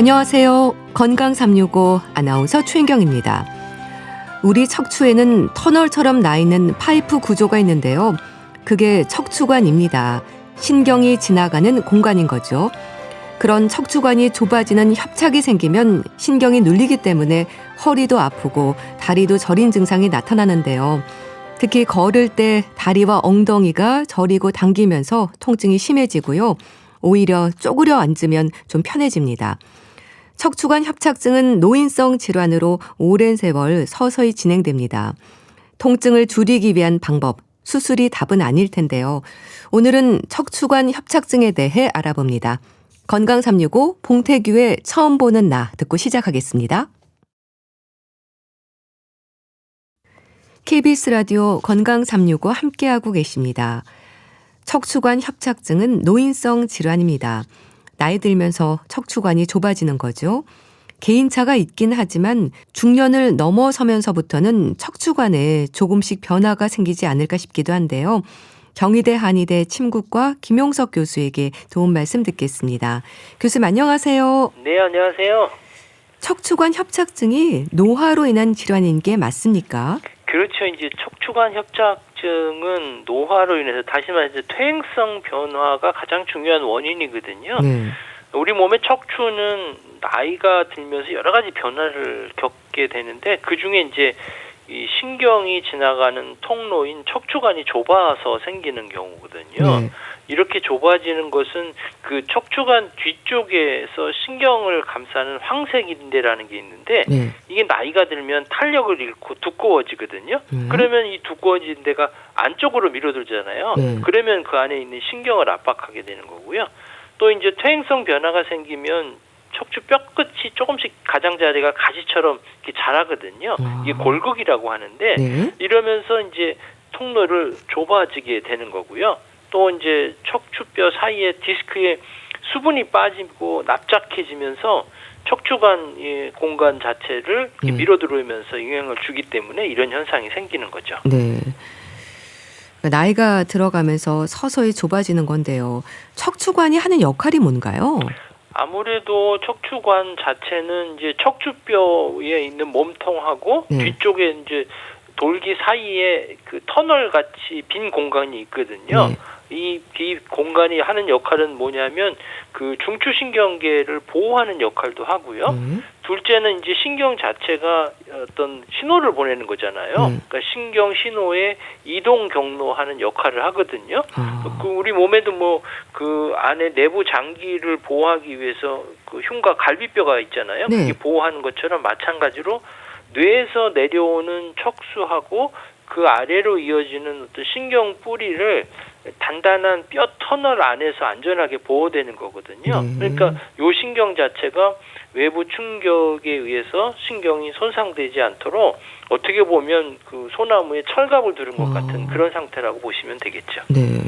안녕하세요. 건강 365 아나운서 최인경입니다. 우리 척추에는 터널처럼 나 있는 파이프 구조가 있는데요. 그게 척추관입니다. 신경이 지나가는 공간인 거죠. 그런 척추관이 좁아지는 협착이 생기면 신경이 눌리기 때문에 허리도 아프고 다리도 저린 증상이 나타나는데요. 특히 걸을 때 다리와 엉덩이가 저리고 당기면서 통증이 심해지고요. 오히려 쪼그려 앉으면 좀 편해집니다. 척추관 협착증은 노인성 질환으로 오랜 세월 서서히 진행됩니다. 통증을 줄이기 위한 방법, 수술이 답은 아닐 텐데요. 오늘은 척추관 협착증에 대해 알아봅니다. 건강 365 봉태규의 처음 보는 나 듣고 시작하겠습니다. KBS 라디오 건강 365 함께하고 계십니다. 척추관 협착증은 노인성 질환입니다. 나이 들면서 척추관이 좁아지는 거죠. 개인차가 있긴 하지만 중년을 넘어서면서부터는 척추관에 조금씩 변화가 생기지 않을까 싶기도 한데요. 경희대 한의대 침구과 김용석 교수에게 도움 말씀 듣겠습니다. 교수님 안녕하세요. 네, 안녕하세요. 척추관 협착증이 노화로 인한 질환인 게 맞습니까? 그렇죠. 이제 척추관 협착증은 노화로 인해서 다시 말해서 퇴행성 변화가 가장 중요한 원인이거든요. 네. 우리 몸의 척추는 나이가 들면서 여러 가지 변화를 겪게 되는데 그중에 이제 이 신경이 지나가는 통로인 척추관이 좁아서 생기는 경우거든요. 네. 이렇게 좁아지는 것은 그 척추관 뒤쪽에서 신경을 감싸는 황색인대라는 게 있는데 네. 이게 나이가 들면 탄력을 잃고 두꺼워지거든요. 그러면 이 두꺼워진 데가 안쪽으로 밀어들잖아요. 네. 그러면 그 안에 있는 신경을 압박하게 되는 거고요. 또 이제 퇴행성 변화가 생기면 척추 뼈 끝이 조금씩 가장자리가 가시처럼 이렇게 자라거든요. 이게 골극이라고 하는데 네. 이러면서 이제 통로를 좁아지게 되는 거고요. 또 이제 척추뼈 사이에 디스크에 수분이 빠지고 납작해지면서 척추관 공간 자체를 밀어 들어오면서 영향을 주기 때문에 이런 현상이 생기는 거죠. 네. 나이가 들어가면서 서서히 좁아지는 건데요. 척추관이 하는 역할이 뭔가요? 아무래도 척추관 자체는 이제 척추뼈에 있는 몸통하고 네. 뒤쪽에 이제 돌기 사이에 그 터널 같이 빈 공간이 있거든요. 네. 이 공간이 하는 역할은 뭐냐면 그 중추신경계를 보호하는 역할도 하고요. 둘째는 이제 신경 자체가 어떤 신호를 보내는 거잖아요. 그러니까 신경 신호의 이동 경로하는 역할을 하거든요. 그 우리 몸에도 뭐 그 안에 내부 장기를 보호하기 위해서 그 흉과 갈비뼈가 있잖아요. 네. 그게 보호하는 것처럼 마찬가지로 뇌에서 내려오는 척수하고 그 아래로 이어지는 어떤 신경 뿌리를 단단한 뼈 터널 안에서 안전하게 보호되는 거거든요. 그러니까 요 신경 자체가 외부 충격에 의해서 신경이 손상되지 않도록 어떻게 보면 그 소나무에 철갑을 두른 것 같은 그런 상태라고 보시면 되겠죠. 네.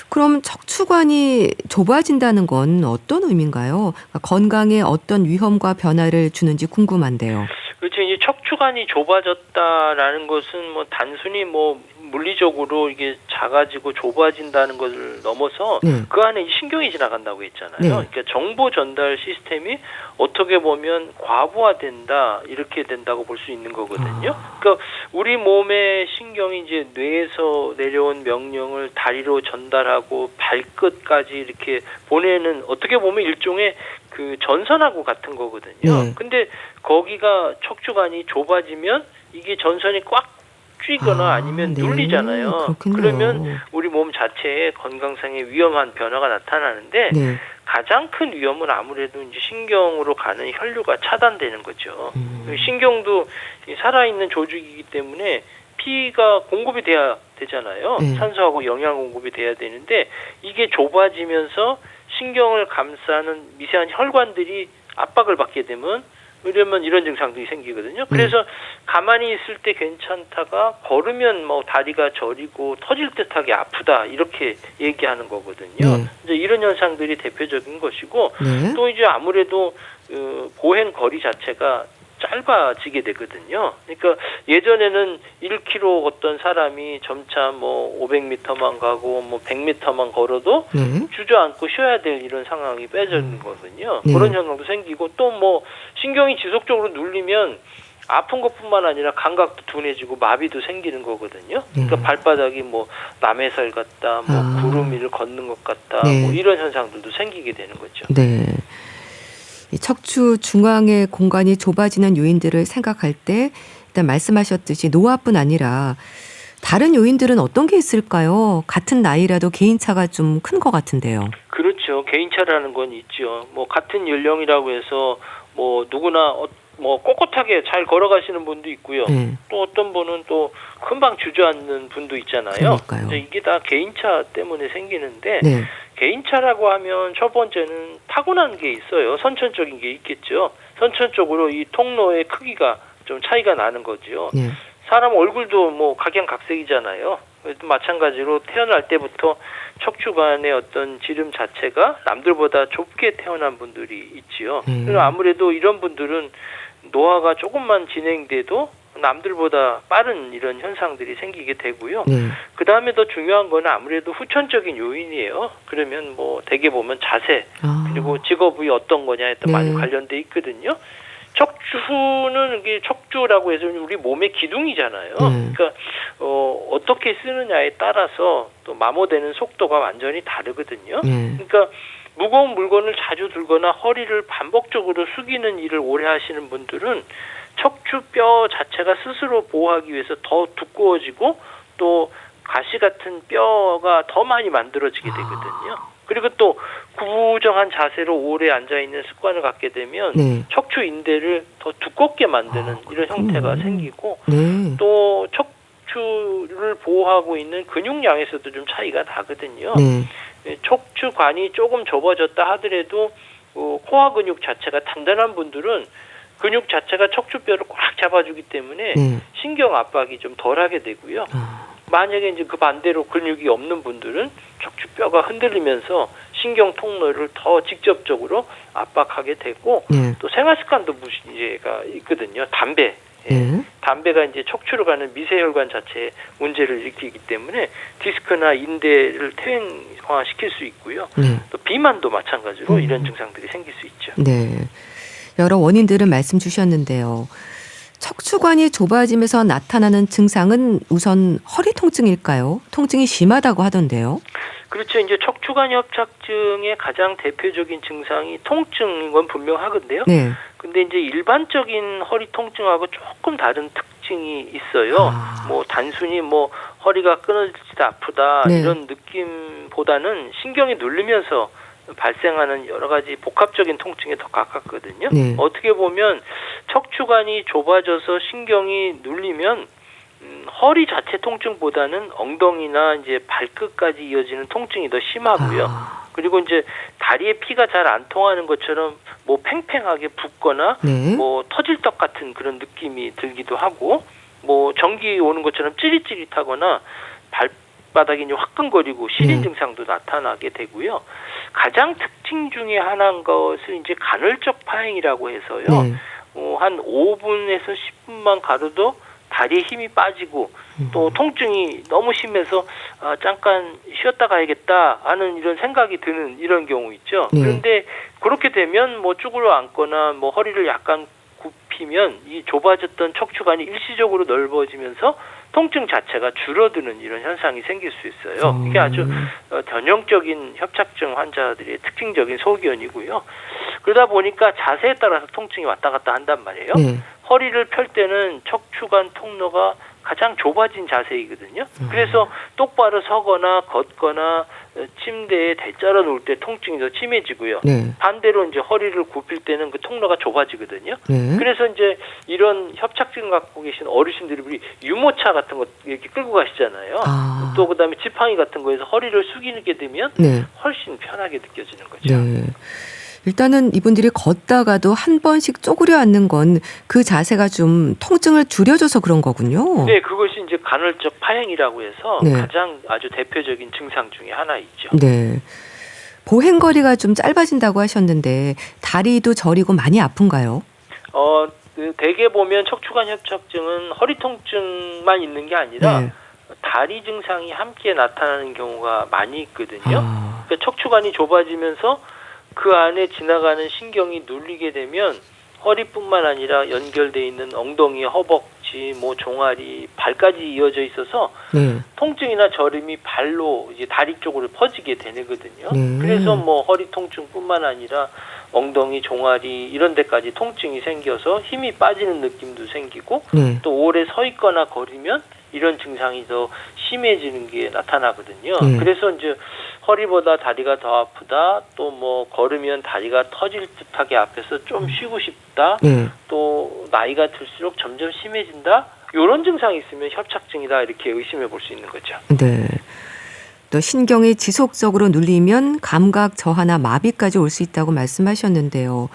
그럼 척추관이 좁아진다는 건 어떤 의미인가요? 건강에 어떤 위험과 변화를 주는지 궁금한데요. 그렇죠. 이제 척추관이 좁아졌다라는 것은 뭐 단순히 뭐 물리적으로 이게 작아지고 좁아진다는 것을 넘어서 그 안에 신경이 지나간다고 했잖아요. 네. 그러니까 정보 전달 시스템이 어떻게 보면 과부하된다 이렇게 된다고 볼 수 있는 거거든요. 그러니까 우리 몸의 신경이 이제 뇌에서 내려온 명령을 다리로 전달하고 발끝까지 이렇게 보내는 어떻게 보면 일종의 그 전선하고 같은 거거든요. 근데 거기가 척추관이 좁아지면 이게 전선이 꽉 쥐거나 아니면 네. 눌리잖아요. 그렇군요. 그러면 우리 몸 자체에 건강상에 위험한 변화가 나타나는데 네. 가장 큰 위험은 아무래도 이제 신경으로 가는 혈류가 차단되는 거죠. 신경도 살아있는 조직이기 때문에 피가 공급이 돼야 되잖아요. 산소하고 영양 공급이 돼야 되는데 이게 좁아지면서 신경을 감싸는 미세한 혈관들이 압박을 받게 되면 이러면 이런 증상들이 생기거든요. 그래서 가만히 있을 때 괜찮다가 걸으면 뭐 다리가 저리고 터질 듯하게 아프다 이렇게 얘기하는 거거든요. 이제 이런 현상들이 대표적인 것이고 또 이제 아무래도 보행 거리 자체가 짧아지게 되거든요. 그러니까 예전에는 1km 걷던 사람이 점차 뭐 500m만 가고 뭐 100m만 걸어도 주저앉고 쉬어야 될 이런 상황이 빼지는 거거든요. 그런 현상도 생기고 또 뭐 신경이 지속적으로 눌리면 아픈 것뿐만 아니라 감각도 둔해지고 마비도 생기는 거거든요. 그러니까 발바닥이 뭐 남의 살 같다, 뭐 구름 위를 걷는 것 같다, 뭐 이런 현상들도 생기게 되는 거죠. 네. 이 척추 중앙의 공간이 좁아지는 요인들을 생각할 때 일단 말씀하셨듯이 노화뿐 아니라 다른 요인들은 어떤 게 있을까요? 같은 나이라도 개인차가 좀 큰 것 같은데요. 그렇죠. 개인차라는 건 있죠. 뭐 같은 연령이라고 해서 뭐 누구나 뭐 꼿꼿하게 잘 걸어가시는 분도 있고요. 또 어떤 분은 또 금방 주저앉는 분도 있잖아요. 그러니까요. 이게 다 개인차 때문에 생기는데 개인차라고 하면 첫 번째는 타고난 게 있어요. 선천적인 게 있겠죠. 선천적으로 이 통로의 크기가 좀 차이가 나는 거죠. 사람 얼굴도 뭐 각양각색이잖아요. 마찬가지로 태어날 때부터 척추관의 어떤 지름 자체가 남들보다 좁게 태어난 분들이 있지요. 그래서 아무래도 이런 분들은 노화가 조금만 진행돼도 남들보다 빠른 이런 현상들이 생기게 되고요. 그 다음에 더 중요한 거는 아무래도 후천적인 요인이에요. 그러면 뭐 대개 보면 자세 그리고 직업이 어떤 거냐에 또 많이 관련돼 있거든요. 척추는 이게 척추라고 해서 우리 몸의 기둥이잖아요. 그러니까 어떻게 쓰느냐에 따라서 또 마모되는 속도가 완전히 다르거든요. 그러니까 무거운 물건을 자주 들거나 허리를 반복적으로 숙이는 일을 오래 하시는 분들은 척추뼈 자체가 스스로 보호하기 위해서 더 두꺼워지고 또 가시 같은 뼈가 더 많이 만들어지게 되거든요. 그리고 또 구부정한 자세로 오래 앉아있는 습관을 갖게 되면 척추 인대를 더 두껍게 만드는 이런 형태가 생기고 또 척추를 보호하고 있는 근육량에서도 좀 차이가 나거든요. 척추관이 조금 좁아졌다 하더라도 코어 근육 자체가 단단한 분들은 근육 자체가 척추뼈를 꽉 잡아주기 때문에 신경 압박이 좀 덜하게 되고요. 만약에 이제 그 반대로 근육이 없는 분들은 척추뼈가 흔들리면서 신경 통로를 더 직접적으로 압박하게 되고 또 생활 습관도 문제가 있거든요. 담배. 담배가 이제 척추로 가는 미세혈관 자체에 문제를 일으키기 때문에 디스크나 인대를 퇴행화시킬 수 있고요. 또 비만도 마찬가지로 이런 증상들이 생길 수 있죠. 여러 원인들을 말씀 주셨는데요. 척추관이 좁아지면서 나타나는 증상은 우선 허리 통증일까요? 통증이 심하다고 하던데요. 그렇죠. 이제 척추관 협착증의 가장 대표적인 증상이 통증인 건 분명하건데요. 근데 이제 일반적인 허리 통증하고 조금 다른 특징이 있어요. 뭐 단순히 뭐 허리가 끊어지다 아프다 이런 느낌보다는 신경이 눌리면서 발생하는 여러 가지 복합적인 통증에 더 가깝거든요. 어떻게 보면 척추관이 좁아져서 신경이 눌리면 허리 자체 통증보다는 엉덩이나 이제 발끝까지 이어지는 통증이 더 심하고요. 그리고 이제 다리에 피가 잘 안 통하는 것처럼 뭐 팽팽하게 붓거나 뭐 터질 떡 같은 그런 느낌이 들기도 하고 뭐 전기 오는 것처럼 찌릿찌릿하거나 발바닥이 이제 화끈거리고 시린 증상도 나타나게 되고요. 가장 특징 중에 하나인 것을 이제 간헐적 파행이라고 해서요. 한 5분에서 10분만 가려도 다리에 힘이 빠지고 또 통증이 너무 심해서 잠깐 쉬었다 가야겠다 하는 이런 생각이 드는 이런 경우 있죠. 그런데 그렇게 되면 뭐 쭈그려 앉거나 뭐 허리를 약간 굽히면 이 좁아졌던 척추관이 일시적으로 넓어지면서 통증 자체가 줄어드는 이런 현상이 생길 수 있어요. 이게 아주 전형적인 협착증 환자들의 특징적인 소견이고요. 그러다 보니까 자세에 따라서 통증이 왔다 갔다 한단 말이에요. 허리를 펼 때는 척추관 통로가 가장 좁아진 자세이거든요. 그래서 똑바로 서거나 걷거나 침대에 대자로 누울 때 통증이 더 심해지고요. 반대로 이제 허리를 굽힐 때는 그 통로가 좁아지거든요. 그래서 이제 이런 협착증 갖고 계신 어르신들이 우리 유모차 같은 거 이렇게 끌고 가시잖아요. 또 그다음에 지팡이 같은 거에서 허리를 숙이게 되면 훨씬 편하게 느껴지는 거죠. 일단은 이분들이 걷다가도 한 번씩 쪼그려 앉는 건 그 자세가 좀 통증을 줄여줘서 그런 거군요. 네, 그것이 이제 간헐적 파행이라고 해서 가장 아주 대표적인 증상 중에 하나이죠. 보행거리가 좀 짧아진다고 하셨는데 다리도 저리고 많이 아픈가요? 대개 보면 척추관 협착증은 허리 통증만 있는 게 아니라 네. 다리 증상이 함께 나타나는 경우가 많이 있거든요. 그러니까 척추관이 좁아지면서 그 안에 지나가는 신경이 눌리게 되면 허리뿐만 아니라 연결돼 있는 엉덩이, 허벅지, 뭐 종아리, 발까지 이어져 있어서 네. 통증이나 저림이 발로 이제 다리 쪽으로 퍼지게 되거든요. 그래서 뭐 허리 통증뿐만 아니라 엉덩이, 종아리 이런 데까지 통증이 생겨서 힘이 빠지는 느낌도 생기고 네. 또 오래 서 있거나 거리면 이런 증상이 더 심해지는 게 나타나거든요. 그래서 이제 허리보다 다리가 더 아프다, 또 뭐 걸으면 다리가 터질 듯하게 앞에서 좀 쉬고 싶다, 네. 또 나이가 들수록 점점 심해진다, 이런 증상이 있으면 협착증이다 이렇게 의심해 볼 수 있는 거죠. 네. 또 신경이 지속적으로 눌리면 감각 저하나 마비까지 올 수 있다고 말씀하셨는데요.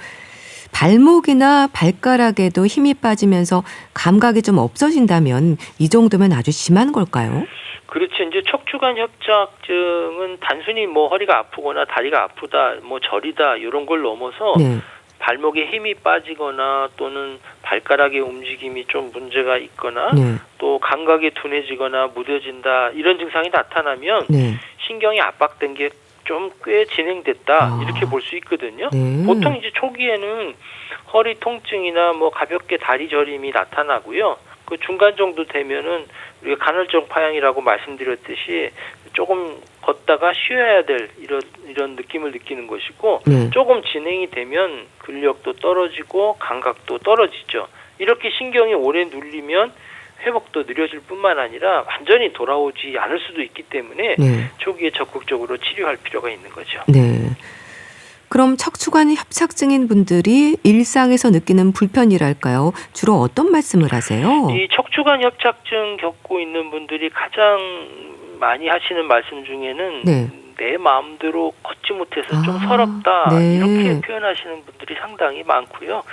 발목이나 발가락에도 힘이 빠지면서 감각이 좀 없어진다면 이 정도면 아주 심한 걸까요? 그렇죠. 이제 척추관 협착증은 단순히 뭐 허리가 아프거나 다리가 아프다, 뭐 저리다 이런 걸 넘어서 네. 발목에 힘이 빠지거나 또는 발가락의 움직임이 좀 문제가 있거나 네. 또 감각이 둔해지거나 무뎌진다 이런 증상이 나타나면 네. 신경이 압박된 게 좀 꽤 진행됐다 이렇게 볼 수 있거든요. 네. 보통 이제 초기에는 허리 통증이나 뭐 가볍게 다리 저림이 나타나고요. 그 중간 정도 되면은 우리가 간헐적 파양이라고 말씀드렸듯이 조금 걷다가 쉬어야 될 이런 느낌을 느끼는 것이고 네. 조금 진행이 되면 근력도 떨어지고 감각도 떨어지죠. 이렇게 신경이 오래 눌리면 회복도 느려질 뿐만 아니라 완전히 돌아오지 않을 수도 있기 때문에 네. 초기에 적극적으로 치료할 필요가 있는 거죠. 네. 그럼 척추관 협착증인 분들이 일상에서 느끼는 불편이랄까요? 주로 어떤 말씀을 하세요? 이 척추관 협착증 겪고 있는 분들이 가장 많이 하시는 말씀 중에는 네. 내 마음대로 걷지 못해서 좀 서럽다 네. 이렇게 표현하시는 분들이 상당히 많고요.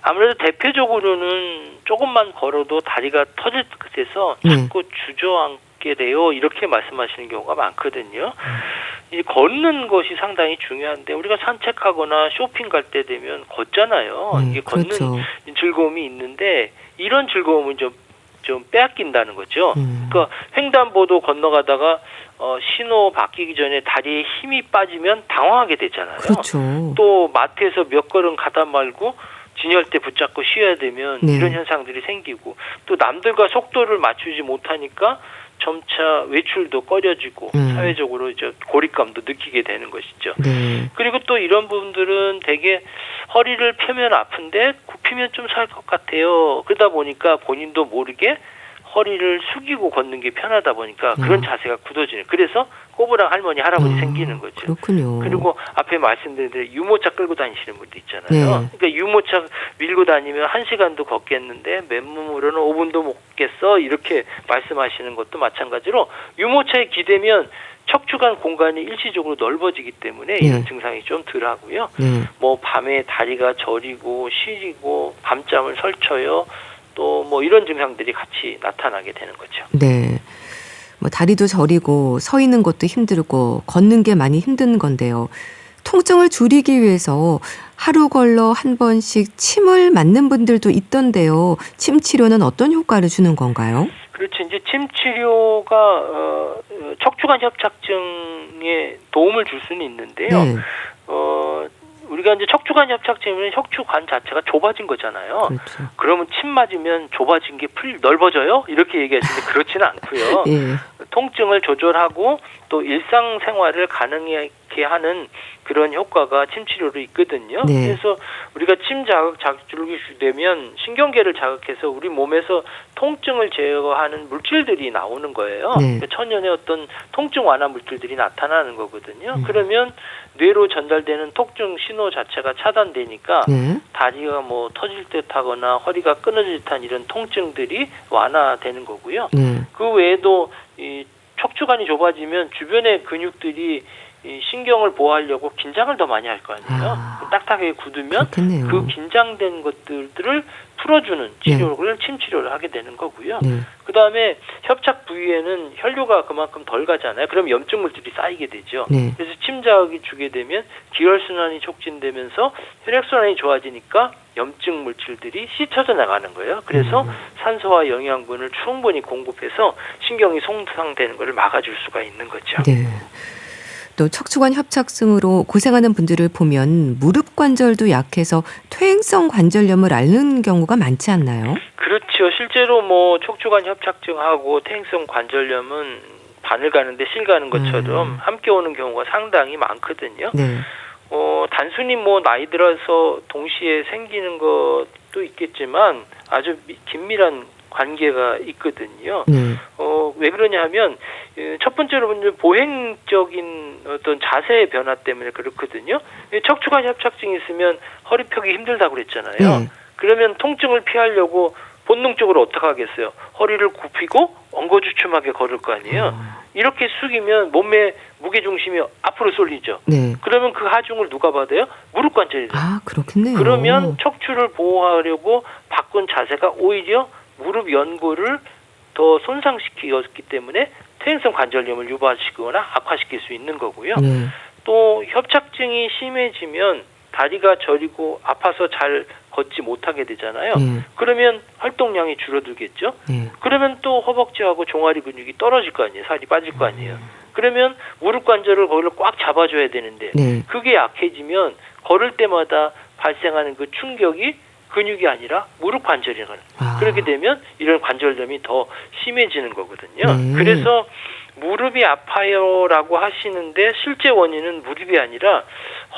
아무래도 대표적으로는 조금만 걸어도 다리가 터질 듯해서 자꾸 주저앉게 돼요 이렇게 말씀하시는 경우가 많거든요. 이 걷는 것이 상당히 중요한데 우리가 산책하거나 쇼핑 갈 때 되면 걷잖아요. 이게 걷는 그렇죠. 즐거움이 있는데 이런 즐거움은 좀 빼앗긴다는 거죠. 음. 그러니까 횡단보도 건너가다가 신호 바뀌기 전에 다리에 힘이 빠지면 당황하게 되잖아요. 그렇죠. 또 마트에서 몇 걸음 가다 말고 진열대 붙잡고 쉬어야 되면 네. 이런 현상들이 생기고 또 남들과 속도를 맞추지 못하니까 점차 외출도 꺼려지고 사회적으로 이제 고립감도 느끼게 되는 것이죠. 네. 그리고 또 이런 분들은 되게 허리를 펴면 아픈데 굽히면 좀 살 것 같아요. 그러다 보니까 본인도 모르게 허리를 숙이고 걷는 게 편하다 보니까 그런 자세가 굳어지는. 그래서 꼬부랑 할머니, 할아버지 생기는 거죠. 그렇군요. 그리고 앞에 말씀드린 대로 유모차 끌고 다니시는 분도 있잖아요. 네. 그러니까 유모차 밀고 다니면 1시간도 걷겠는데 맨몸으로는 5분도 못 걷겠어 이렇게 말씀하시는 것도 마찬가지로 유모차에 기대면 척추관 공간이 일시적으로 넓어지기 때문에 이런 증상이 좀 덜하고요. 뭐 밤에 다리가 저리고 시리고 밤잠을 설쳐요. 또 뭐 이런 증상들이 같이 나타나게 되는 거죠. 네. 뭐 다리도 저리고 서 있는 것도 힘들고 걷는 게 많이 힘든 건데요. 통증을 줄이기 위해서 하루 걸러 한 번씩 침을 맞는 분들도 있던데요. 침 치료는 어떤 효과를 주는 건가요? 그렇죠. 이제 침 치료가 척추관 협착증에 도움을 줄 수는 있는데요. 네. 우리가 이제 척추관 협착증이면 척추관 자체가 좁아진 거잖아요. 그렇죠. 그러면 침 맞으면 좁아진 게 넓어져요? 이렇게 얘기하시는데 그렇지는 않고요. 예. 통증을 조절하고 또 일상생활을 가능하게 하는 그런 효과가 침치료로 있거든요. 네. 그래서 우리가 침 자극이 되면 신경계를 자극해서 우리 몸에서 통증을 제거하는 물질들이 나오는 거예요. 네. 그러니까 천연의 어떤 통증 완화 물질들이 나타나는 거거든요. 그러면 뇌로 전달되는 통증 신호 자체가 차단되니까 다리가 뭐 터질 듯하거나 허리가 끊어질 듯한 이런 통증들이 완화되는 거고요. 그 외에도 이 척추관이 좁아지면 주변의 근육들이 이 신경을 보호하려고 긴장을 더 많이 할 거 아니에요. 딱딱하게 굳으면 그렇겠네요. 그 긴장된 것들을 풀어주는 치료를 침치료를 하게 되는 거고요. 그다음에 협착 부위에는 혈류가 그만큼 덜 가잖아요. 그럼 염증 물질이 쌓이게 되죠. 그래서 침 자극이 주게 되면 기혈순환이 촉진되면서 혈액순환이 좋아지니까 염증 물질들이 씻혀져 나가는 거예요. 그래서 산소와 영양분을 충분히 공급해서 신경이 손상되는 것을 막아줄 수가 있는 거죠. 네. 또 척추관 협착증으로 고생하는 분들을 보면 무릎 관절도 약해서 퇴행성 관절염을 앓는 경우가 많지 않나요? 그렇죠. 실제로 뭐 척추관 협착증하고 퇴행성 관절염은 바늘 가는데 실 가는 것처럼 함께 오는 경우가 상당히 많거든요. 네. 단순히 뭐 나이 들어서 동시에 생기는 것도 있겠지만 아주 긴밀한 관계가 있거든요. 왜 그러냐 하면 첫 번째로 먼저 보행적인 어떤 자세의 변화 때문에 그렇거든요. 척추관 협착증이 있으면 허리 펴기 힘들다고 그랬잖아요. 그러면 통증을 피하려고 본능적으로 어떻게 하겠어요? 허리를 굽히고 엉거주춤하게 걸을 거 아니에요. 이렇게 숙이면 몸의 무게중심이 앞으로 쏠리죠. 네. 그러면 그 하중을 누가 받아요? 무릎 관절이 돼요. 아, 그렇겠네요. 그러면 척추를 보호하려고 바꾼 자세가 오히려 무릎 연골을 더 손상시켰기 때문에 퇴행성 관절염을 유발시키거나 악화시킬 수 있는 거고요. 또 협착증이 심해지면 다리가 저리고 아파서 잘 걷지 못하게 되잖아요. 그러면 활동량이 줄어들겠죠. 그러면 또 허벅지하고 종아리 근육이 떨어질 거 아니에요. 살이 빠질 거 아니에요. 그러면 무릎 관절을 거기를 꽉 잡아줘야 되는데 그게 약해지면 걸을 때마다 발생하는 그 충격이 근육이 아니라 무릎 관절이라는. 그렇게 되면 이런 관절염이 더 심해지는 거거든요. 그래서 무릎이 아파요라고 하시는데 실제 원인은 무릎이 아니라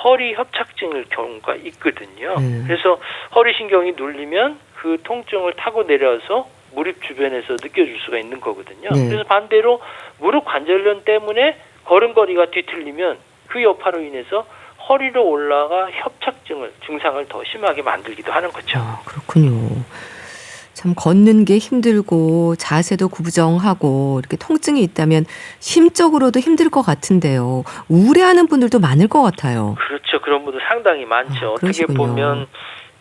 허리 협착증일 경우가 있거든요. 그래서 허리 신경이 눌리면 그 통증을 타고 내려서 무릎 주변에서 느껴질 수가 있는 거거든요. 그래서 반대로 무릎 관절염 때문에 걸음걸이가 뒤틀리면 그 여파로 인해서 허리로 올라가 협착증을 증상을 더 심하게 만들기도 하는 거죠. 아, 그렇군요. 참 걷는 게 힘들고 자세도 구부정하고 이렇게 통증이 있다면 심적으로도 힘들 것 같은데요. 우울해하는 분들도 많을 것 같아요. 그렇죠. 그런 분들 상당히 많죠. 어떻게 보면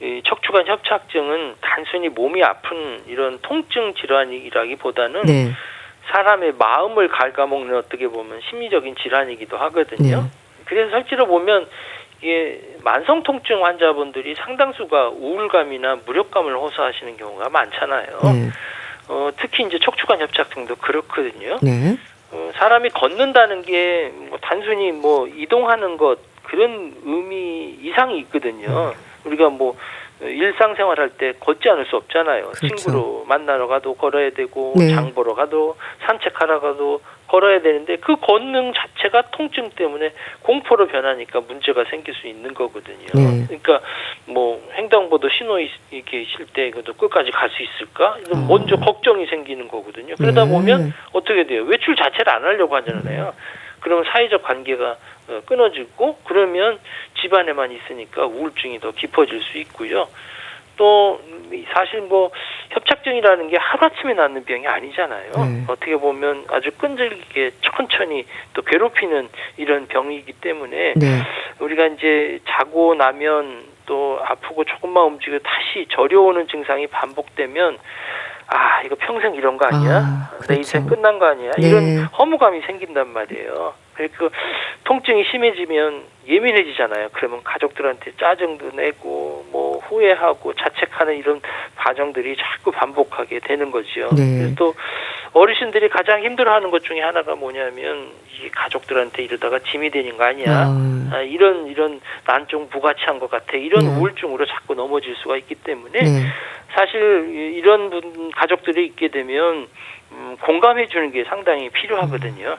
이 척추관 협착증은 단순히 몸이 아픈 이런 통증 질환이라기보다는 사람의 마음을 갉아먹는 어떻게 보면 심리적인 질환이기도 하거든요. 그래서 실제로 보면 이게 만성 통증 환자분들이 상당수가 우울감이나 무력감을 호소하시는 경우가 많잖아요. 특히 이제 척추관 협착증도 그렇거든요. 사람이 걷는다는 게 뭐 단순히 뭐 이동하는 것 그런 의미 이상이 있거든요. 우리가 뭐 일상생활할 때 걷지 않을 수 없잖아요. 친구로 만나러 가도 걸어야 되고 장 보러 가도 산책하러 가도 걸어야 되는데 그 걷는 자체가 통증 때문에 공포로 변하니까 문제가 생길 수 있는 거거든요. 그러니까 뭐 횡단보도 신호 이렇게 있을 때 그래도 끝까지 갈 수 있을까? 먼저 걱정이 생기는 거거든요. 그러다 보면 어떻게 돼요? 외출 자체를 안 하려고 하잖아요. 그러면 사회적 관계가 끊어지고 그러면 집안에만 있으니까 우울증이 더 깊어질 수 있고요. 또 사실 뭐 협착증이라는 게 하루아침에 낫는 병이 아니잖아요. 어떻게 보면 아주 끈질기게 천천히 또 괴롭히는 이런 병이기 때문에 우리가 이제 자고 나면 또 아프고 조금만 움직여 다시 저려오는 증상이 반복되면 아, 이거 평생 이런 거 아니야? 내 인생 끝난 거 아니야? 이런 허무감이 생긴단 말이에요. 그 통증이 심해지면 예민해지잖아요. 그러면 가족들한테 짜증도 내고 뭐 후회하고 자책하는 이런 과정들이 자꾸 반복하게 되는 거죠. 그래서 또 어르신들이 가장 힘들어하는 것 중에 하나가 뭐냐면 이 가족들한테 이러다가 짐이 되는 거 아니야? 이런 난 좀 부가치한 것 같아. 이런 우울증으로 자꾸 넘어질 수가 있기 때문에 사실 이런 가족들이 있게 되면 공감해 주는 게 상당히 필요하거든요.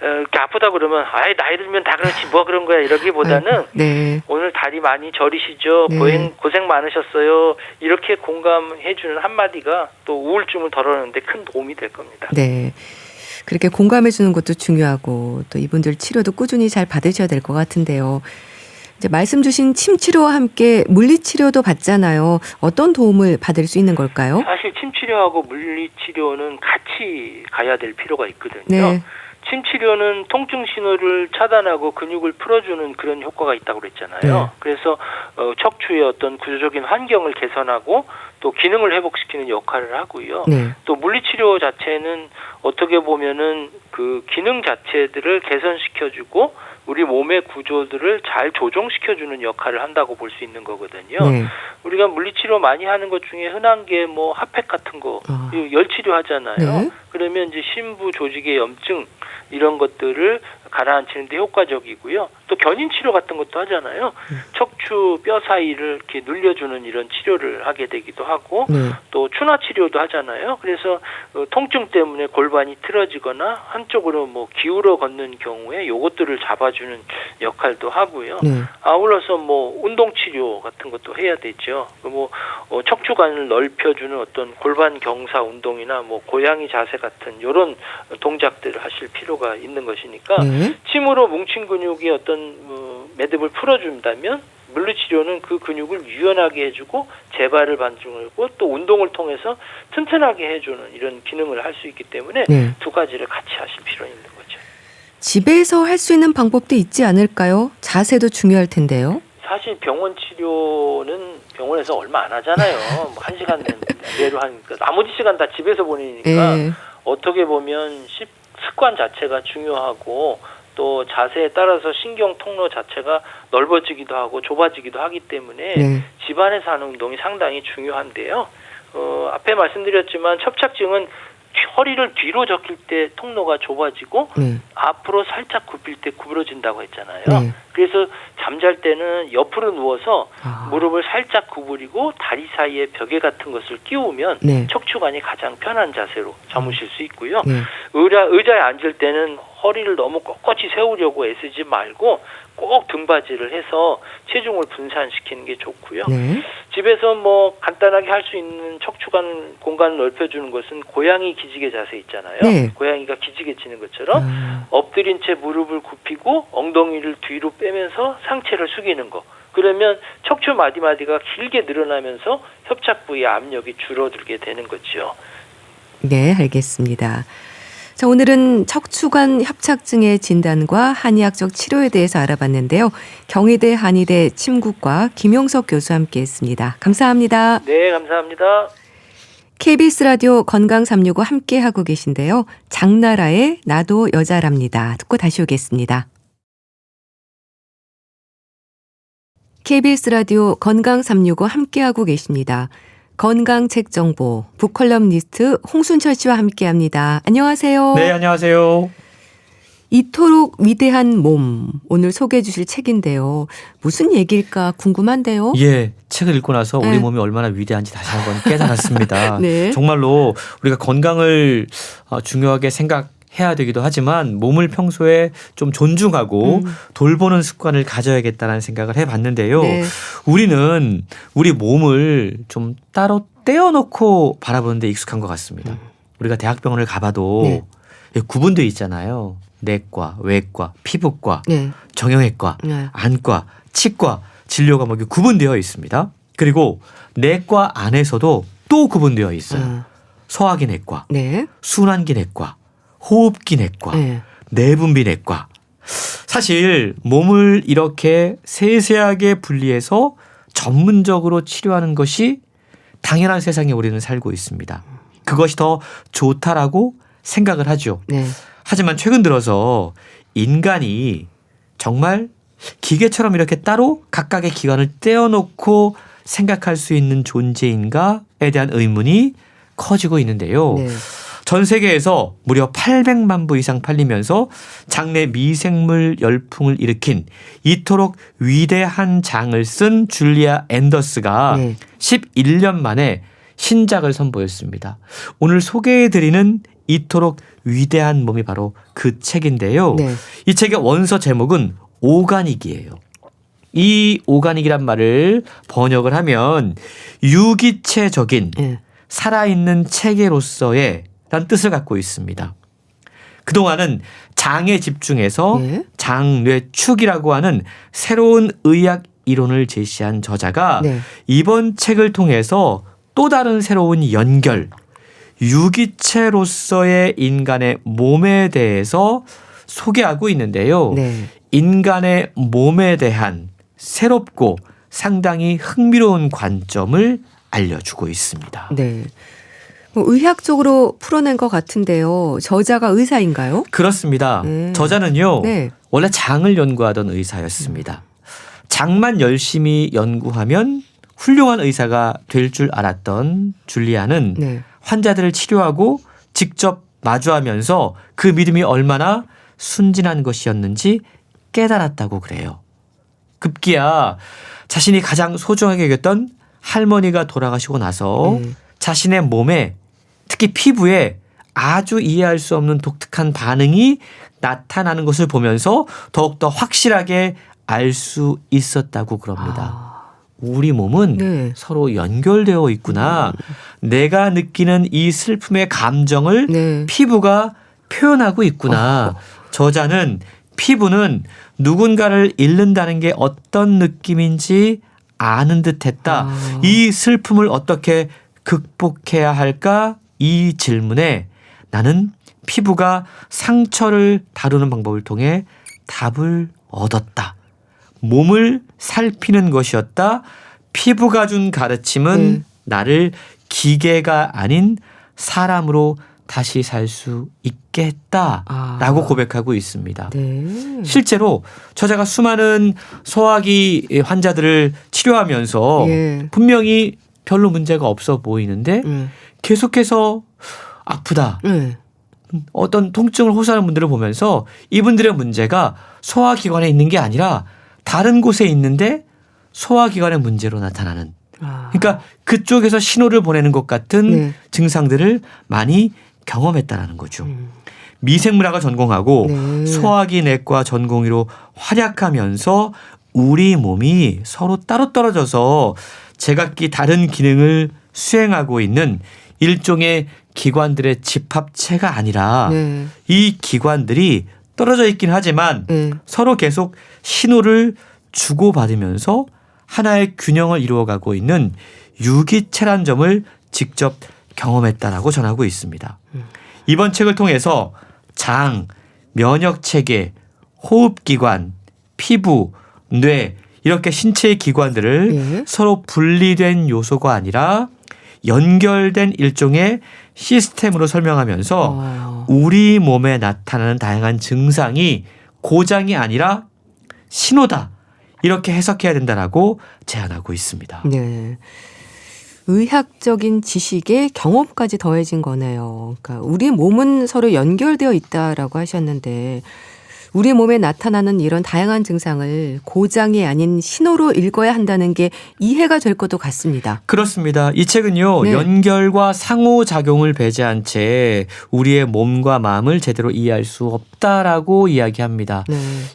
이렇게 아프다 그러면 아이 나이 들면 다 그렇지 뭐 그런 거야 이러기보다는 오늘 다리 많이 저리시죠. 고생 많으셨어요. 이렇게 공감해 주는 한마디가 또 우울증을 덜어내는 데 큰 도움이 될 겁니다. 그렇게 공감해 주는 것도 중요하고 또 이분들 치료도 꾸준히 잘 받으셔야 될 것 같은데요. 이제 말씀 주신 침 치료와 함께 물리 치료도 받잖아요. 어떤 도움을 받을 수 있는 걸까요? 사실 침 치료하고 물리 치료는 같이 가야 될 필요가 있거든요. 침 치료는 통증 신호를 차단하고 근육을 풀어주는 그런 효과가 있다고 그랬잖아요. 그래서 척추의 어떤 구조적인 환경을 개선하고 또 기능을 회복시키는 역할을 하고요. 또 물리치료 자체는 어떻게 보면은 그 기능 자체들을 개선시켜주고 우리 몸의 구조들을 잘 조정시켜주는 역할을 한다고 볼 수 있는 거거든요. 네. 우리가 물리치료 많이 하는 것 중에 흔한 게 뭐 핫팩 같은 거, 열치료 하잖아요. 네. 그러면 이제 심부 조직의 염증 이런 것들을 가라앉히는 데 효과적이고요. 또 견인 치료 같은 것도 하잖아요. 척추 뼈 사이를 이렇게 눌려주는 이런 치료를 하게 되기도 하고 또 추나 치료도 하잖아요. 그래서 통증 때문에 골반이 틀어지거나 한쪽으로 뭐 기울어 걷는 경우에 요것들을 잡아주는 역할도 하고요. 아울러서 뭐 운동 치료 같은 것도 해야 되죠. 뭐 척추관을 넓혀주는 어떤 골반 경사 운동이나 뭐 고양이 자세 같은 이런 동작들을 하실 필요가 있는 것이니까 침으로 뭉친 근육이 어떤 매듭을 풀어준다면 물리치료는 그 근육을 유연하게 해주고 재발을 방지하고 또 운동을 통해서 튼튼하게 해주는 이런 기능을 할 수 있기 때문에 두 가지를 같이 하실 필요가 있는 거죠. 집에서 할 수 있는 방법도 있지 않을까요? 자세도 중요할 텐데요. 사실 병원 치료는 병원에서 얼마 안 하잖아요. 뭐 1시간 내로 하니까 나머지 시간 다 집에서 보내니까 어떻게 보면 습관 자체가 중요하고 또 자세에 따라서 신경 통로 자체가 넓어지기도 하고 좁아지기도 하기 때문에 집안에서 하는 운동이 상당히 중요한데요. 앞에 말씀드렸지만 협착증은 허리를 뒤로 적힐 때 통로가 좁아지고 앞으로 살짝 굽힐 때 구부러진다고 했잖아요. 그래서 잠잘 때는 옆으로 누워서 무릎을 살짝 구부리고 다리 사이에 벽에 같은 것을 끼우면 척추관이 가장 편한 자세로 잠으실 수 있고요. 의자에 앉을 때는 허리를 너무 꼿꼿이 세우려고 애쓰지 말고 꼭 등받이를 해서 체중을 분산시키는 게 좋고요. 집에서 뭐 간단하게 할 수 있는 척추관 공간을 넓혀주는 것은 고양이 기지개 자세 있잖아요. 고양이가 기지개 치는 것처럼 엎드린 채 무릎을 굽히고 엉덩이를 뒤로 빼면서 상체를 숙이는 거. 그러면 척추 마디마디가 길게 늘어나면서 협착 부위의 압력이 줄어들게 되는 거죠. 네, 알겠습니다. 자, 오늘은 척추관 협착증의 진단과 한의학적 치료에 대해서 알아봤는데요. 경희대 한의대 침구과 김용석 교수와 함께했습니다. 감사합니다. 네, 감사합니다. KBS 라디오 건강 365 함께하고 계신데요. 장나라의 나도 여자랍니다. 듣고 다시 오겠습니다. KBS 라디오 건강 365 함께하고 계십니다. 건강책 정보 북컬럼니스트 홍순철 씨와 함께합니다. 안녕하세요. 네, 안녕하세요. 이토록 위대한 몸, 오늘 소개해 주실 책인데요. 무슨 얘기일까 궁금한데요. 예, 책을 읽고 나서 우리 몸이 얼마나 위대한지 다시 한번 깨달았습니다. 정말로 우리가 건강을 중요하게 생각해야 되기도 하지만 몸을 평소에 좀 존중하고 돌보는 습관을 가져야겠다는 생각을 해봤는데요. 우리는 우리 몸을 좀 따로 떼어놓고 바라보는 데 익숙한 것 같습니다. 우리가 대학병원을 가봐도 구분되어 있잖아요. 내과, 외과, 피부과, 정형외과, 안과, 치과, 진료 과목이 구분되어 있습니다. 그리고 내과 안에서도 또 구분되어 있어요. 소화기내과, 순환기내과, 호흡기내과, 내분비내과. 사실 몸을 이렇게 세세하게 분리해서 전문적으로 치료하는 것이 당연한 세상에 우리는 살고 있습니다. 그것이 더 좋다라고 생각을 하죠. 하지만 최근 들어서 인간이 정말 기계처럼 이렇게 따로 각각의 기관을 떼어놓고 생각할 수 있는 존재인가에 대한 의문이 커지고 있는데요. 전 세계에서 무려 800만 부 이상 팔리면서 장내 미생물 열풍을 일으킨 이토록 위대한 장을 쓴 줄리아 앤더스가 11년 만에 신작을 선보였습니다. 오늘 소개해드리는 이토록 위대한 몸이 바로 그 책인데요. 이 책의 원서 제목은 오가닉이에요. 이 오가닉이란 말을 번역을 하면 유기체적인 살아있는 체계로서의 라는 뜻을 갖고 있습니다. 그동안은 장에 집중해서 장뇌축이라고 하는 새로운 의학 이론을 제시한 저자가 이번 책을 통해서 또 다른 새로운 연결, 유기체로서의 인간의 몸에 대해서 소개하고 있는데요. 인간의 몸에 대한 새롭고 상당히 흥미로운 관점을 알려주고 있습니다. 의학적으로 풀어낸 것 같은데요. 저자가 의사인가요? 그렇습니다. 저자는요. 네. 원래 장을 연구하던 의사였습니다. 장만 열심히 연구하면 훌륭한 의사가 될 줄 알았던 줄리아는 네. 환자들을 치료하고 직접 마주하면서 그 믿음이 얼마나 순진한 것이었는지 깨달았다고 그래요. 급기야 자신이 가장 소중하게 여겼던 할머니가 돌아가시고 나서 자신의 몸에 특히 피부에 아주 이해할 수 없는 독특한 반응이 나타나는 것을 보면서 더욱더 확실하게 알 수 있었다고 그럽니다. 우리 몸은 네. 서로 연결되어 있구나. 내가 느끼는 이 슬픔의 감정을 네. 피부가 표현하고 있구나. 저자는 피부는 누군가를 잃는다는 게 어떤 느낌인지 아는 듯 했다. 이 슬픔을 어떻게 극복해야 할까? 이 질문에 나는 피부가 상처를 다루는 방법을 통해 답을 얻었다. 몸을 살피는 것이었다. 피부가 준 가르침은 나를 기계가 아닌 사람으로 다시 살 수 있게 했다라고 고백하고 있습니다. 네. 실제로 저자가 수많은 소화기 환자들을 치료하면서 분명히 별로 문제가 없어 보이는데 계속해서 아프다. 어떤 통증을 호소하는 분들을 보면서 이분들의 문제가 소화기관에 있는 게 아니라 다른 곳에 있는데 소화기관의 문제로 나타나는. 그러니까 그쪽에서 신호를 보내는 것 같은 증상들을 많이 경험했다라는 거죠. 미생물학을 전공하고 소화기 내과 전공의로 활약하면서 우리 몸이 서로 따로 떨어져서 제각기 다른 기능을 수행하고 있는 일종의 기관들의 집합체가 아니라 이 기관들이 떨어져 있긴 하지만 서로 계속 신호를 주고받으면서 하나의 균형을 이루어가고 있는 유기체란 점을 직접 경험했다라고 전하고 있습니다. 이번 책을 통해서 장, 면역체계, 호흡기관, 피부, 뇌 이렇게 신체의 기관들을 서로 분리된 요소가 아니라 연결된 일종의 시스템으로 설명하면서 우리 몸에 나타나는 다양한 증상이 고장이 아니라 신호다. 이렇게 해석해야 된다라고 제안하고 있습니다. 네. 의학적인 지식에 경험까지 더해진 거네요. 그러니까 우리 몸은 서로 연결되어 있다라고 하셨는데 우리 몸에 나타나는 이런 다양한 증상을 고장이 아닌 신호로 읽어야 한다는 게 이해가 될 것도 같습니다. 그렇습니다. 이 책은요. 연결과 상호작용을 배제한 채 우리의 몸과 마음을 제대로 이해할 수 없다라고 이야기합니다.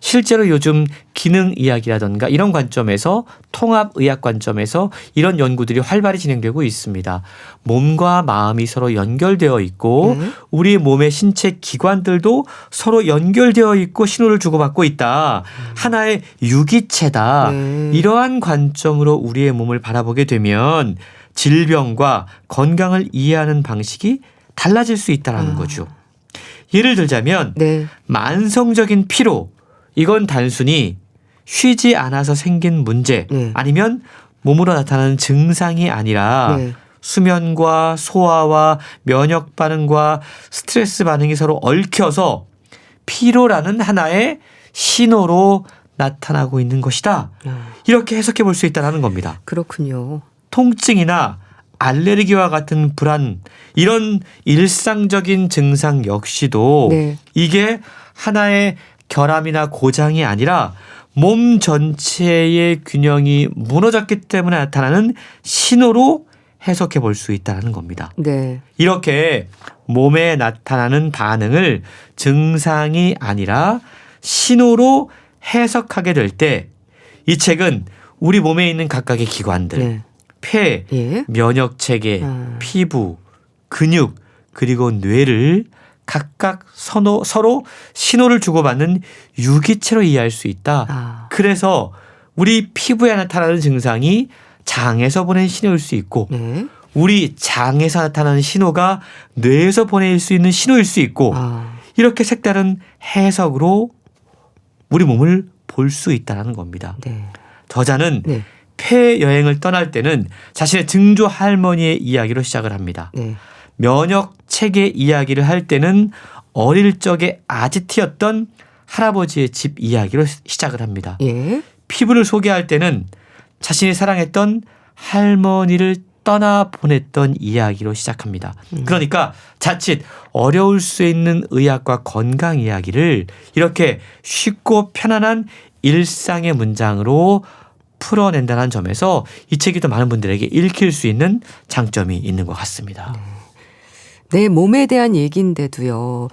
실제로 요즘 기능 이야기라든가 이런 관점에서 통합의학 관점에서 이런 연구들이 활발히 진행되고 있습니다. 몸과 마음이 서로 연결되어 있고 우리 몸의 신체 기관들도 서로 연결되어 있고 신호를 주고받고 있다. 하나의 유기체다. 이러한 관점으로 우리의 몸을 바라보게 되면 질병과 건강을 이해하는 방식이 달라질 수 있다는 거죠. 예를 들자면 만성적인 피로 이건 단순히 쉬지 않아서 생긴 문제 아니면 몸으로 나타나는 증상이 아니라 수면과 소화와 면역 반응과 스트레스 반응이 서로 얽혀서 피로라는 하나의 신호로 나타나고 있는 것이다. 이렇게 해석해 볼 수 있다는 겁니다. 그렇군요. 통증이나 알레르기와 같은 불안 이런 일상적인 증상 역시도 이게 하나의 결함이나 고장이 아니라 몸 전체의 균형이 무너졌기 때문에 나타나는 신호로 해석해 볼 수 있다는 겁니다. 이렇게 몸에 나타나는 반응을 증상이 아니라 신호로 해석하게 될 때 이 책은 우리 몸에 있는 각각의 기관들, 폐, 면역체계, 피부, 근육 그리고 뇌를 각각 서로 신호를 주고받는 유기체로 이해할 수 있다. 그래서 우리 피부에 나타나는 증상이 장에서 보낸 신호일 수 있고 우리 장에서 나타나는 신호가 뇌에서 보낼 수 있는 신호일 수 있고 이렇게 색다른 해석으로 우리 몸을 볼 수 있다는 겁니다. 저자는 폐 여행을 떠날 때는 자신의 증조 할머니의 이야기로 시작을 합니다. 면역 체계 이야기를 할 때는 어릴 적에 아지트였던 할아버지의 집 이야기로 시작을 합니다. 예. 피부를 소개할 때는 자신이 사랑했던 할머니를 떠나보냈던 이야기로 시작합니다. 그러니까 자칫 어려울 수 있는 의학과 건강 이야기를 이렇게 쉽고 편안한 일상의 문장으로 풀어낸다는 점에서 이 책이 더 많은 분들에게 읽힐 수 있는 장점이 있는 것 같습니다. 내 몸에 대한 얘기인데도요.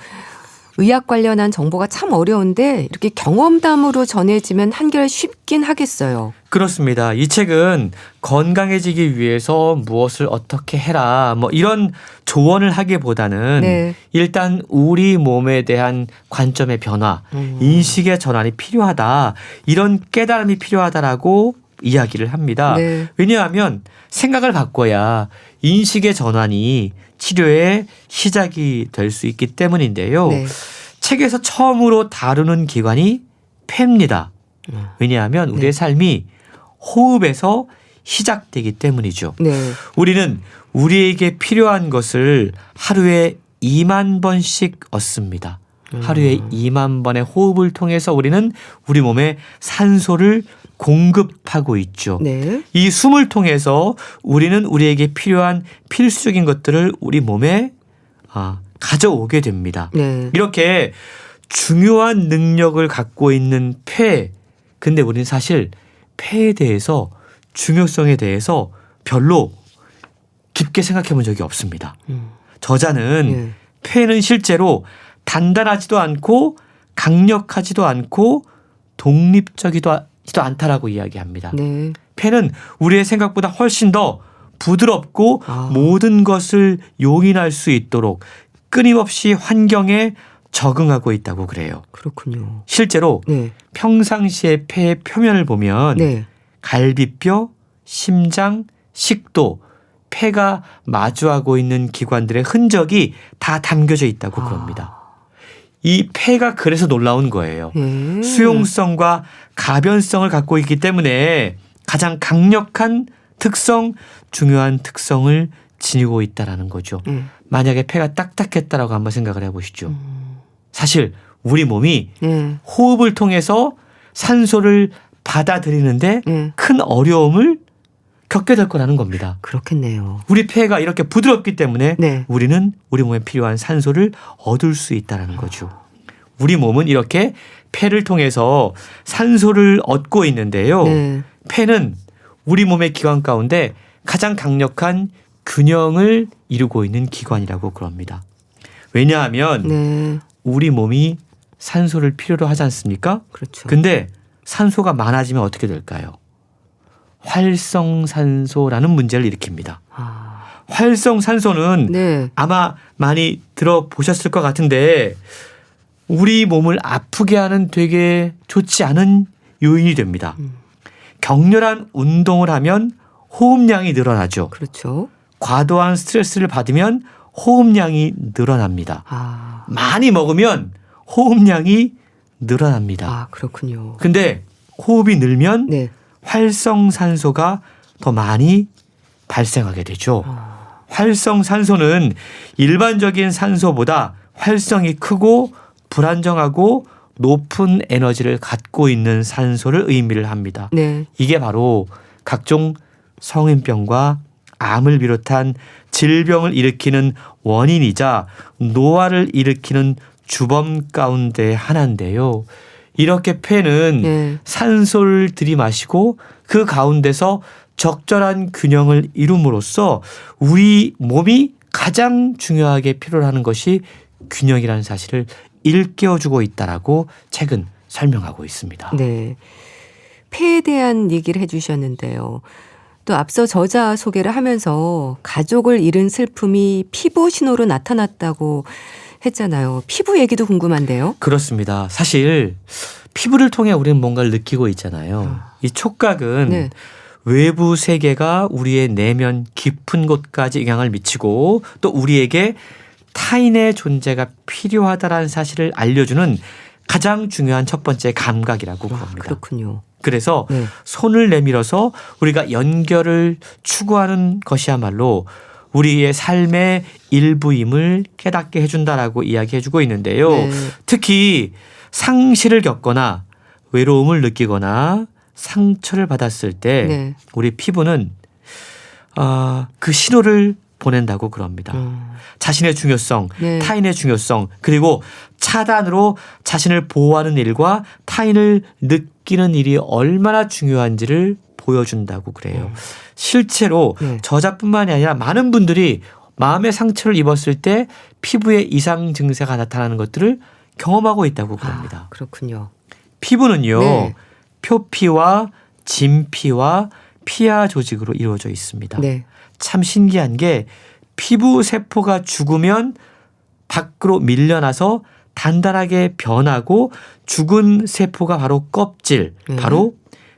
의학 관련한 정보가 참 어려운데 이렇게 경험담으로 전해지면 한결 쉽긴 하겠어요. 그렇습니다. 이 책은 건강해지기 위해서 무엇을 어떻게 해라 뭐 이런 조언을 하기보다는 네. 일단 우리 몸에 대한 관점의 변화, 인식의 전환이 필요하다. 이런 깨달음이 필요하다라고 이야기를 합니다. 네. 왜냐하면 생각을 바꿔야 인식의 전환이 치료의 시작이 될 수 있기 때문인데요. 네. 책에서 처음으로 다루는 기관이 폐입니다. 왜냐하면 우리의 네. 삶이 호흡에서 시작되기 때문이죠. 네. 우리는 우리에게 필요한 것을 하루에 2만 번씩 얻습니다. 하루에 2만 번의 호흡을 통해서 우리는 우리 몸에 산소를 공급하고 있죠. 네. 이 숨을 통해서 우리는 우리에게 필요한 필수적인 것들을 우리 몸에 가져오게 됩니다. 네. 이렇게 중요한 능력을 갖고 있는 폐. 근데 우리는 사실 폐에 대해서 중요성에 대해서 별로 깊게 생각해 본 적이 없습니다. 저자는 예. 폐는 실제로 단단하지도 않고 강력하지도 않고 독립적이지도 않다라고 이야기합니다. 네. 폐는 우리의 생각보다 훨씬 더 부드럽고 아. 모든 것을 용인할 수 있도록 끊임없이 환경에 적응하고 있다고 그래요. 그렇군요. 실제로 네. 평상시의 폐의 표면을 보면 네. 갈비뼈, 심장, 식도, 폐가 마주하고 있는 기관들의 흔적이 다 담겨져 있다고 그럽니다. 이 폐가 그래서 놀라운 거예요. 수용성과 가변성을 갖고 있기 때문에 가장 강력한 특성, 중요한 특성을 지니고 있다라는 거죠. 만약에 폐가 딱딱했다라고 한번 생각을 해보시죠. 사실 우리 몸이 호흡을 통해서 산소를 받아들이는데 큰 어려움을 겪게 될 거라는 겁니다. 그렇겠네요. 우리 폐가 이렇게 부드럽기 때문에 네. 우리는 우리 몸에 필요한 산소를 얻을 수 있다는 거죠. 우리 몸은 이렇게 폐를 통해서 산소를 얻고 있는데요. 네. 폐는 우리 몸의 기관 가운데 가장 강력한 균형을 이루고 있는 기관이라고 그럽니다. 왜냐하면 네. 우리 몸이 산소를 필요로 하지 않습니까? 그렇죠. 근데 산소가 많아지면 어떻게 될까요? 활성산소라는 문제를 일으킵니다. 활성산소는 네. 아마 많이 들어보셨을 것 같은데 우리 몸을 아프게 하는 되게 좋지 않은 요인이 됩니다. 격렬한 운동을 하면 호흡량이 늘어나죠. 그렇죠. 과도한 스트레스를 받으면 호흡량이 늘어납니다. 많이 먹으면 호흡량이 늘어납니다. 그렇군요. 근데 호흡이 늘면 네. 활성산소가 더 많이 발생하게 되죠. 활성산소는 일반적인 산소보다 활성이 크고 불안정하고 높은 에너지를 갖고 있는 산소를 의미를 합니다. 네. 이게 바로 각종 성인병과 암을 비롯한 질병을 일으키는 원인이자 노화를 일으키는 주범 가운데 하나인데요. 이렇게 폐는 네. 산소를 들이마시고 그 가운데서 적절한 균형을 이룸으로써 우리 몸이 가장 중요하게 필요로 하는 것이 균형이라는 사실을 일깨워주고 있다라고 책은 설명하고 있습니다. 네. 폐에 대한 얘기를 해주셨는데요. 또 앞서 저자 소개를 하면서 가족을 잃은 슬픔이 피부 신호로 나타났다고 했잖아요. 피부 얘기도 궁금한데요. 그렇습니다. 사실 피부를 통해 우리는 뭔가를 느끼고 있잖아요. 이 촉각은 네. 외부 세계가 우리의 내면 깊은 곳까지 영향을 미치고 또 우리에게 타인의 존재가 필요하다라는 사실을 알려주는 가장 중요한 첫 번째 감각이라고 봅니다. 그렇군요. 그래서 네. 손을 내밀어서 우리가 연결을 추구하는 것이야말로 우리의 삶의 일부임을 깨닫게 해준다라고 이야기해주고 있는데요. 네. 특히 상실을 겪거나 외로움을 느끼거나 상처를 받았을 때 네. 우리 피부는 그 신호를 보낸다고 그럽니다. 자신의 중요성, 네. 타인의 중요성, 그리고 차단으로 자신을 보호하는 일과 타인을 느끼는 일이 얼마나 중요한지를 보여준다고 그래요. 실제로 네. 저자뿐만이 아니라 많은 분들이 마음의 상처를 입었을 때 피부에 이상 증세가 나타나는 것들을 경험하고 있다고 그럽니다. 그렇군요. 피부는요. 네. 표피와 진피와 피하 조직으로 이루어져 있습니다. 네. 참 신기한 게 피부 세포가 죽으면 밖으로 밀려나서 단단하게 변하고 죽은 세포가 바로 껍질, 바로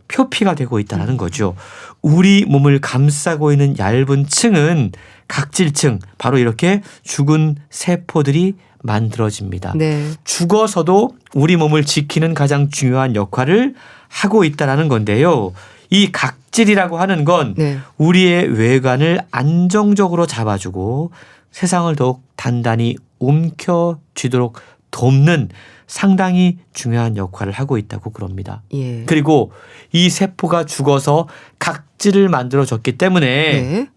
표피가 되고 있다는 거죠. 우리 몸을 감싸고 있는 얇은 층은 각질층, 바로 이렇게 죽은 세포들이 만들어집니다. 네. 죽어서도 우리 몸을 지키는 가장 중요한 역할을 하고 있다는 건데요. 이 각질이라고 하는 건 네. 우리의 외관을 안정적으로 잡아주고 세상을 더욱 단단히 움켜쥐도록 돕는 상당히 중요한 역할을 하고 있다고 그럽니다. 예. 그리고 이 세포가 죽어서 각질을 만들어줬기 때문에 네.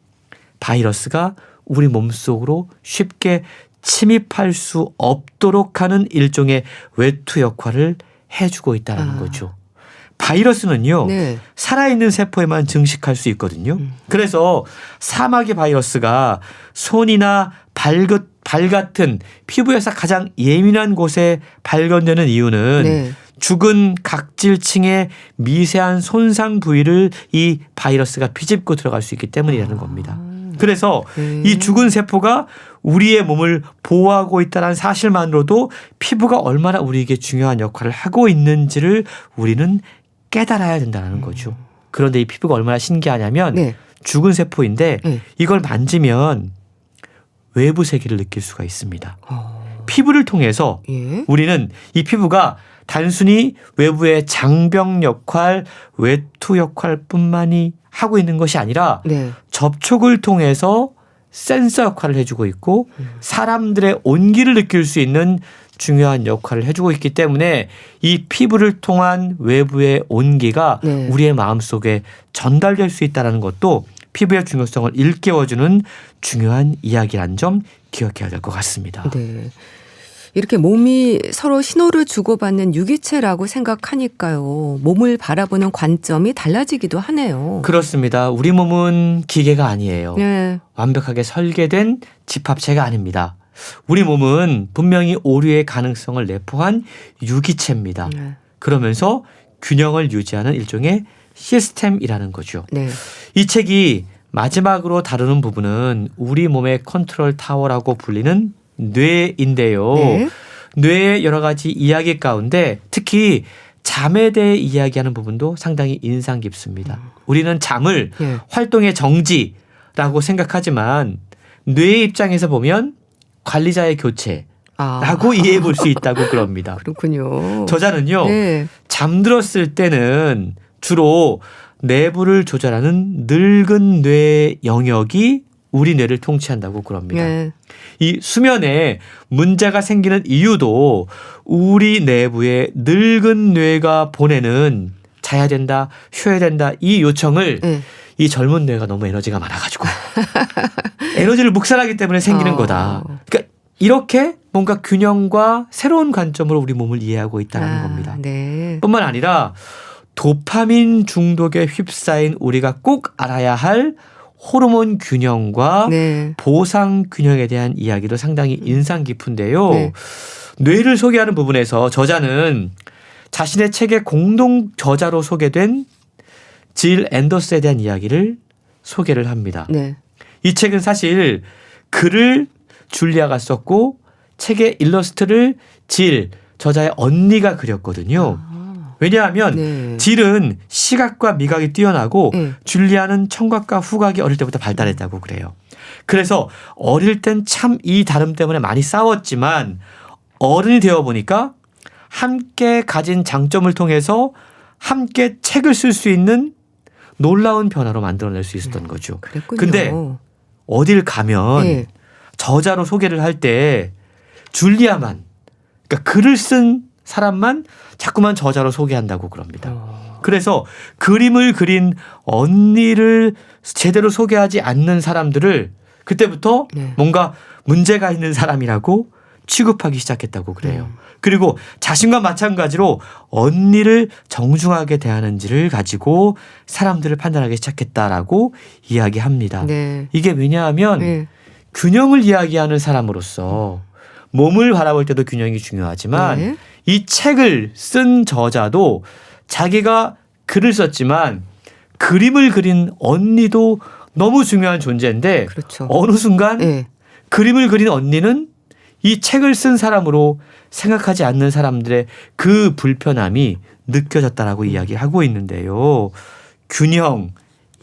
바이러스가 우리 몸속으로 쉽게 침입할 수 없도록 하는 일종의 외투 역할을 해주고 있다는 거죠. 바이러스는요. 네. 살아있는 세포에만 증식할 수 있거든요. 그래서 사마귀 바이러스가 손이나 발 같은 피부에서 가장 예민한 곳에 발견되는 이유는 네. 죽은 각질층의 미세한 손상 부위를 이 바이러스가 비집고 들어갈 수 있기 때문이라는 겁니다. 그래서 이 죽은 세포가 우리의 몸을 보호하고 있다는 사실만으로도 피부가 얼마나 우리에게 중요한 역할을 하고 있는지를 우리는 깨달아야 된다는 거죠. 그런데 이 피부가 얼마나 신기하냐면 네. 죽은 세포인데 네. 이걸 만지면 외부 세계를 느낄 수가 있습니다. 피부를 통해서 예. 우리는 이 피부가 단순히 외부의 장벽 역할, 외투 역할뿐만이 하고 있는 것이 아니라 네. 접촉을 통해서 센서 역할을 해주고 있고 사람들의 온기를 느낄 수 있는 중요한 역할을 해주고 있기 때문에 이 피부를 통한 외부의 온기가 네. 우리의 마음속에 전달될 수 있다는 것도 피부의 중요성을 일깨워주는 중요한 이야기란 점 기억해야 될 것 같습니다. 네. 이렇게 몸이 서로 신호를 주고받는 유기체라고 생각하니까요. 몸을 바라보는 관점이 달라지기도 하네요. 그렇습니다. 우리 몸은 기계가 아니에요. 네. 완벽하게 설계된 집합체가 아닙니다. 우리 몸은 분명히 오류의 가능성을 내포한 유기체입니다. 네. 그러면서 균형을 유지하는 일종의 시스템이라는 거죠. 네. 이 책이 마지막으로 다루는 부분은 우리 몸의 컨트롤 타워라고 불리는 뇌인데요. 네. 뇌의 여러 가지 이야기 가운데 특히 잠에 대해 이야기하는 부분도 상당히 인상 깊습니다. 우리는 잠을 네. 활동의 정지라고 생각하지만 뇌의 입장에서 보면 관리자의 교체라고 이해해 볼 수 있다고 그럽니다. 그렇군요. 저자는요. 네. 잠들었을 때는 주로 내부를 조절하는 늙은 뇌 영역이 우리 뇌를 통치한다고 그럽니다. 네. 이 수면에 문제가 생기는 이유도 우리 내부에 늙은 뇌가 보내는 자야 된다, 쉬어야 된다 이 요청을 네. 이 젊은 뇌가 너무 에너지가 많아가지고 에너지를 묵살하기 때문에 생기는 거다. 그러니까 이렇게 뭔가 균형과 새로운 관점으로 우리 몸을 이해하고 있다는 겁니다. 네. 뿐만 아니라 도파민 중독에 휩싸인 우리가 꼭 알아야 할 호르몬 균형과 네. 보상 균형에 대한 이야기도 상당히 인상 깊은데요. 네. 뇌를 소개하는 부분에서 저자는 자신의 책의 공동 저자로 소개된 질 앤더스에 대한 이야기를 소개를 합니다. 네. 이 책은 사실 글을 줄리아가 썼고 책의 일러스트를 질 저자의 언니가 그렸거든요. 왜냐하면 네. 질은 시각과 미각이 뛰어나고 네. 줄리아는 청각과 후각이 어릴 때부터 발달했다고 그래요. 그래서 어릴 땐 참 이 다름 때문에 많이 싸웠지만 어른이 되어 보니까 함께 가진 장점을 통해서 함께 책을 쓸 수 있는 놀라운 변화로 만들어낼 수 있었던 거죠. 그랬군요. 근데 어딜 가면 네. 저자로 소개를 할 때 줄리아만, 그러니까 글을 쓴 사람만 자꾸만 저자로 소개한다고 그럽니다. 그래서 그림을 그린 언니를 제대로 소개하지 않는 사람들을 그때부터 네. 뭔가 문제가 있는 사람이라고 취급하기 시작했다고 그래요. 그리고 자신과 마찬가지로 언니를 정중하게 대하는지를 가지고 사람들을 판단하기 시작했다라고 이야기합니다. 네. 이게 왜냐하면 네. 균형을 이야기하는 사람으로서 몸을 바라볼 때도 균형이 중요하지만 네. 이 책을 쓴 저자도 자기가 글을 썼지만 그림을 그린 언니도 너무 중요한 존재인데 그렇죠. 어느 순간 네. 그림을 그린 언니는 이 책을 쓴 사람으로 생각하지 않는 사람들의 그 불편함이 느껴졌다라고 이야기하고 있는데요. 균형,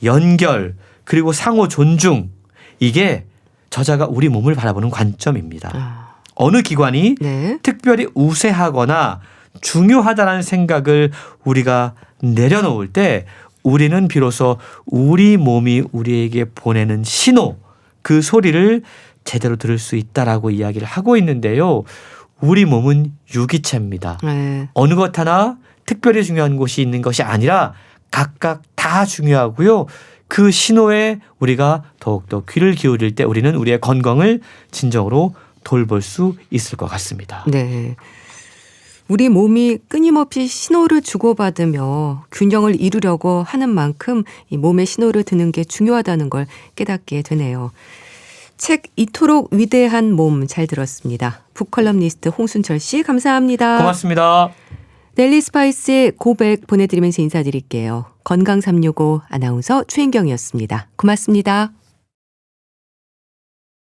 연결, 그리고 상호 존중, 이게 저자가 우리 몸을 바라보는 관점입니다. 어느 기관이 네. 특별히 우세하거나 중요하다는 생각을 우리가 내려놓을 때 우리는 비로소 우리 몸이 우리에게 보내는 신호, 그 소리를 제대로 들을 수 있다라고 이야기를 하고 있는데요. 우리 몸은 유기체입니다. 네. 어느 것 하나 특별히 중요한 곳이 있는 것이 아니라 각각 다 중요하고요. 그 신호에 우리가 더욱더 귀를 기울일 때 우리는 우리의 건강을 진정으로 돌볼 수 있을 것 같습니다. 네. 우리 몸이 끊임없이 신호를 주고받으며 균형을 이루려고 하는 만큼 이 몸의 신호를 듣는 게 중요하다는 걸 깨닫게 되네요. 책 이토록 위대한 몸 잘 들었습니다. 북컬럼니스트 홍순철 씨 감사합니다. 고맙습니다. 넬리 스파이스의 고백 보내드리면서 인사드릴게요. 건강365 아나운서 최인경이었습니다. 고맙습니다.